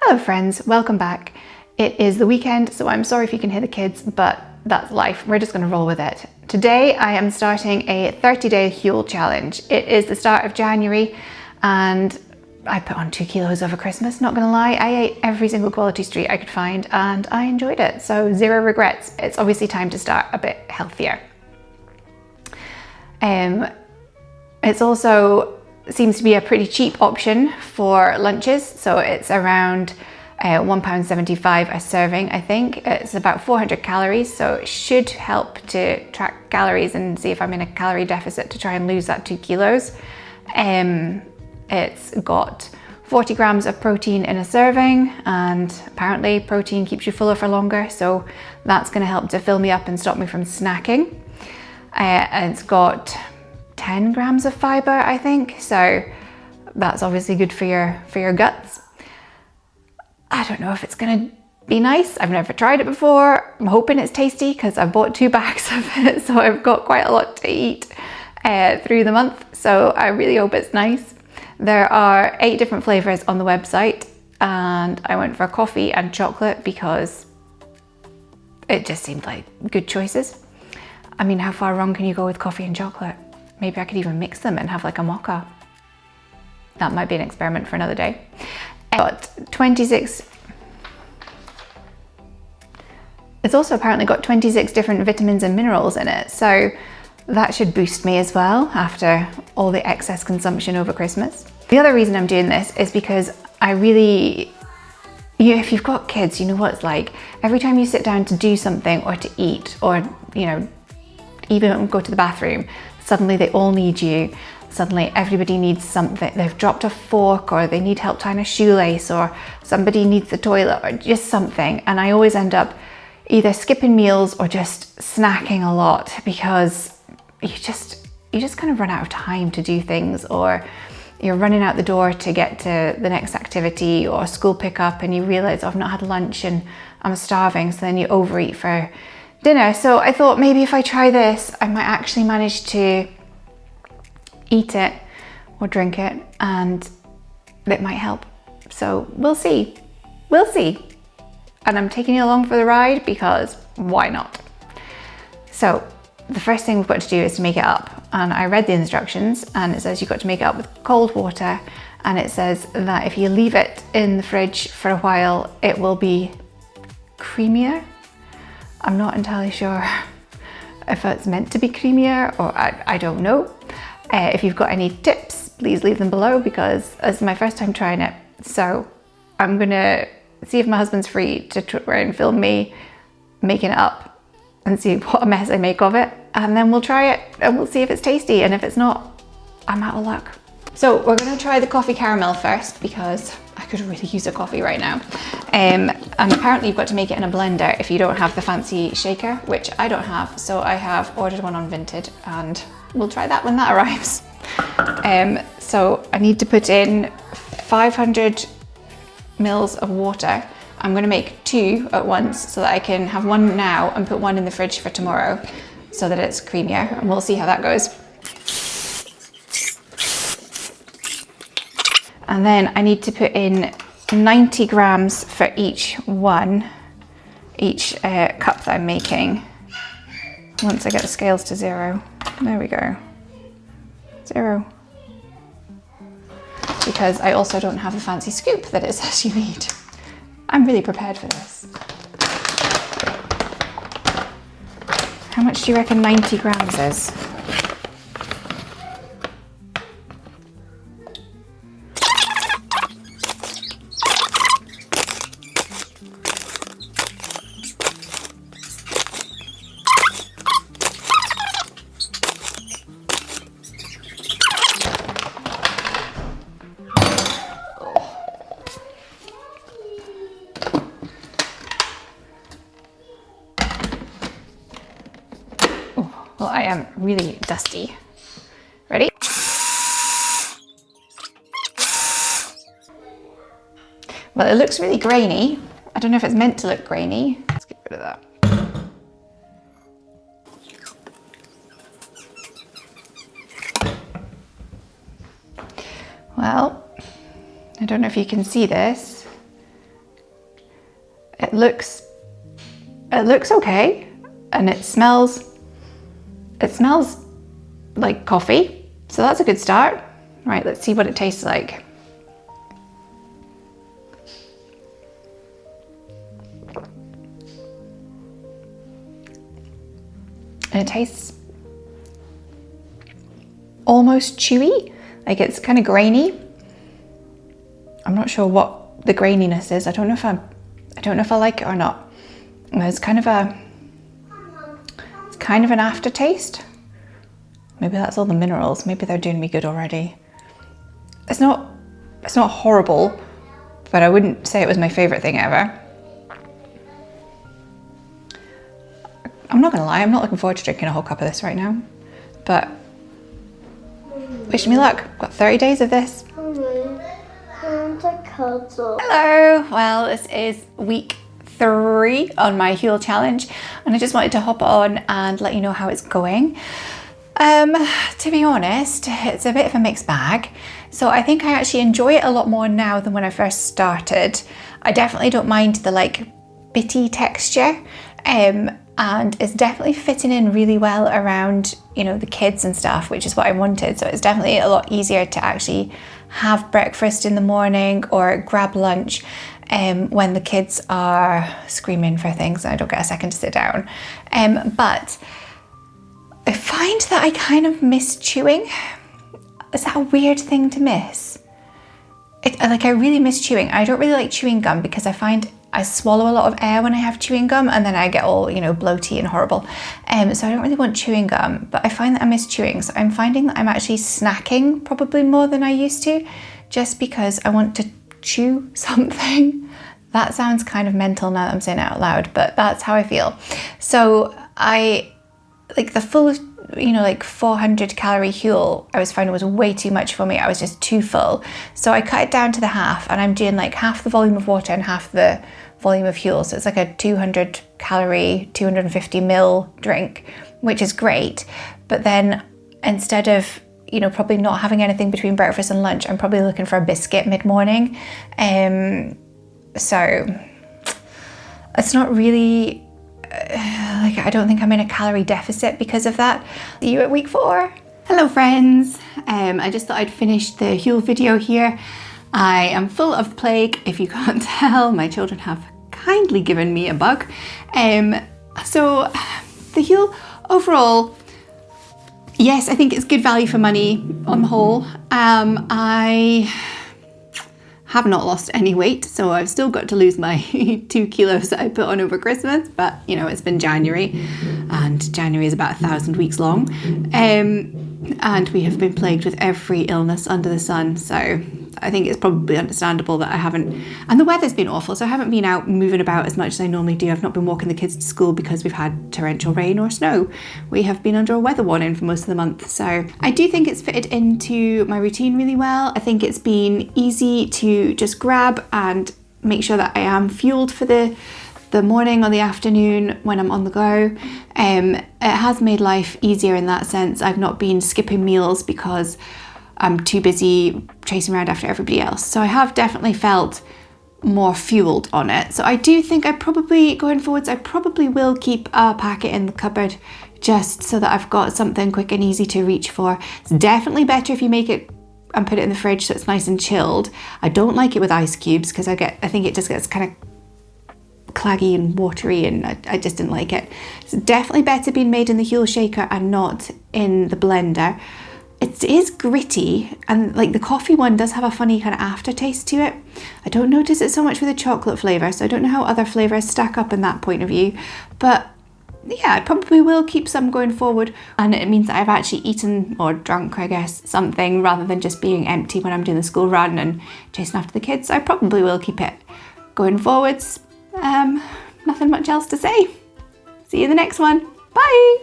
Hello friends, welcome back. It is the weekend, so I'm sorry if you can hear the kids, but that's life. We're just going to roll with it. Today I am starting a 30-day Huel challenge. It is the start of January and I put on 2 kilos over Christmas, not gonna lie. I ate every single quality street I could find and I enjoyed it, so zero regrets. It's obviously time to start a bit healthier. It's also seems to be a pretty cheap option for lunches, so it's around £1.75 a serving. I think it's about 400 calories, so it should help to track calories and see if I'm in a calorie deficit to try and lose that 2 kilos. It's got 40 grams of protein in a serving, and apparently protein keeps you fuller for longer, so that's going to help to fill me up and stop me from snacking. And it's got 10 grams of fiber, I think, so that's obviously good for your guts. I don't know if it's gonna be nice. I've never tried it before. I'm hoping it's tasty because I've bought 2 bags of it, so I've got quite a lot to eat through the month, so I really hope it's nice. There are 8 different flavors on the website, and I went for coffee and chocolate because it just seemed like good choices. I mean, how far wrong can you go with coffee and chocolate? Maybe I could even mix them and have like a mocha. That might be an experiment for another day. Got 26. It's also apparently got 26 different vitamins and minerals in it, so that should boost me as well after all the excess consumption over Christmas. The other reason I'm doing this is because I really, if you've got kids, you know what it's like. Every time you sit down to do something or to eat or, even go to the bathroom, suddenly they all need you. Suddenly everybody needs something. They've dropped a fork, or they need help tying a shoelace, or somebody needs the toilet, or just something. And I always end up either skipping meals or just snacking a lot because you just kind of run out of time to do things, or you're running out the door to get to the next activity or school pickup and you realize, oh, I've not had lunch and I'm starving, so then you overeat for dinner. So I thought maybe if I try this, I might actually manage to eat it or drink it and it might help. So we'll see. We'll see. And I'm taking you along for the ride because why not? So the first thing we've got to do is to make it up, and I read the instructions and it says you've got to make it up with cold water, and it says that if you leave it in the fridge for a while it will be creamier. I'm not entirely sure if it's meant to be creamier, or I don't know. If you've got any tips, please leave them below because it's my first time trying it. So I'm gonna see if my husband's free to try and film me making it up and see what a mess I make of it, and then we'll try it and we'll see if it's tasty, and if it's not, I'm out of luck. So we're gonna try the coffee caramel first because I could really use a coffee right now. And apparently you've got to make it in a blender if you don't have the fancy shaker, which I don't have, so I have ordered one on Vinted and we'll try that when that arrives. So I need to put in 500 mils of water. I'm going to make 2 at once so that I can have one now and put one in the fridge for tomorrow so that it's creamier, and we'll see how that goes. And then I need to put in 90 grams for each cup that I'm making. Once I get the scales to 0. There we go. 0. Because I also don't have the fancy scoop that it says you need. I'm really prepared for this. How much do you reckon 90 grams is? Well, I am really dusty. Ready? Well, it looks really grainy. I don't know if it's meant to look grainy. Let's get rid of that. Well, I don't know if you can see this, looks okay, and it smells like coffee, so that's a good start. Right, let's see what it tastes like. And it tastes almost chewy, like it's kind of grainy. I'm not sure what the graininess is. I don't know if I like it or not. It's kind of an aftertaste. Maybe that's all the minerals. Maybe they're doing me good already. It's not horrible, but I wouldn't say it was my favorite thing ever. I'm not gonna lie, I'm not looking forward to drinking a whole cup of this right now, but wish me luck. Got 30 days of this. Hello, well, this is week 3 on my Huel challenge, and I just wanted to hop on and let you know how it's going. To be honest, it's a bit of a mixed bag. So I think I actually enjoy it a lot more now than when I first started. I definitely don't mind the like bitty texture, and it's definitely fitting in really well around, you know, the kids and stuff, which is what I wanted. So it's definitely a lot easier to actually have breakfast in the morning or grab lunch when the kids are screaming for things and I don't get a second to sit down. But I find that I kind of miss chewing. Is that a weird thing to miss? I really miss chewing. I don't really like chewing gum because I find I swallow a lot of air when I have chewing gum, and then I get all, you know, bloaty and horrible. So I don't really want chewing gum, but I find that I miss chewing. So I'm finding that I'm actually snacking probably more than I used to, just because I want to chew something. That sounds kind of mental now that I'm saying it out loud, but that's how I feel. So I like the full, you know, like 400 calorie Huel, I was finding was way too much for me. I was just too full. So I cut it down to the half, and I'm doing like half the volume of water and half the volume of Huel. So it's like a 200 calorie, 250 ml drink, which is great. But then instead of, you know, probably not having anything between breakfast and lunch, I'm probably looking for a biscuit mid-morning. So it's not really, like, I don't think I'm in a calorie deficit because of that. See you at week 4. Hello friends. I just thought I'd finish the Huel video here. I am full of plague, if you can't tell. My children have kindly given me a bug. So the Huel overall, yes, I think it's good value for money on the whole. I have not lost any weight, so I've still got to lose my 2 kilos that I put on over Christmas, but you know, it's been January, and January is about 1,000 weeks long, and we have been plagued with every illness under the sun, so I think it's probably understandable that I haven't, and the weather's been awful, so I haven't been out moving about as much as I normally do. I've not been walking the kids to school because we've had torrential rain or snow. We have been under a weather warning for most of the month, so I do think it's fitted into my routine really well. I think it's been easy to just grab and make sure that I am fueled for the morning or the afternoon when I'm on the go. It has made life easier in that sense. I've not been skipping meals because I'm too busy chasing around after everybody else. So I have definitely felt more fueled on it. So I do think going forwards, I probably will keep a packet in the cupboard just so that I've got something quick and easy to reach for. It's definitely better if you make it and put it in the fridge so it's nice and chilled. I don't like it with ice cubes because I think it just gets kind of claggy and watery, and I just didn't like it. It's definitely better being made in the Huel shaker and not in the blender. It is gritty, and like the coffee one does have a funny kind of aftertaste to it. I don't notice it so much with the chocolate flavour, so I don't know how other flavours stack up in that point of view. But yeah, I probably will keep some going forward, and it means that I've actually eaten or drunk, I guess, something rather than just being empty when I'm doing the school run and chasing after the kids. So I probably will keep it going forwards. Nothing much else to say. See you in the next one. Bye!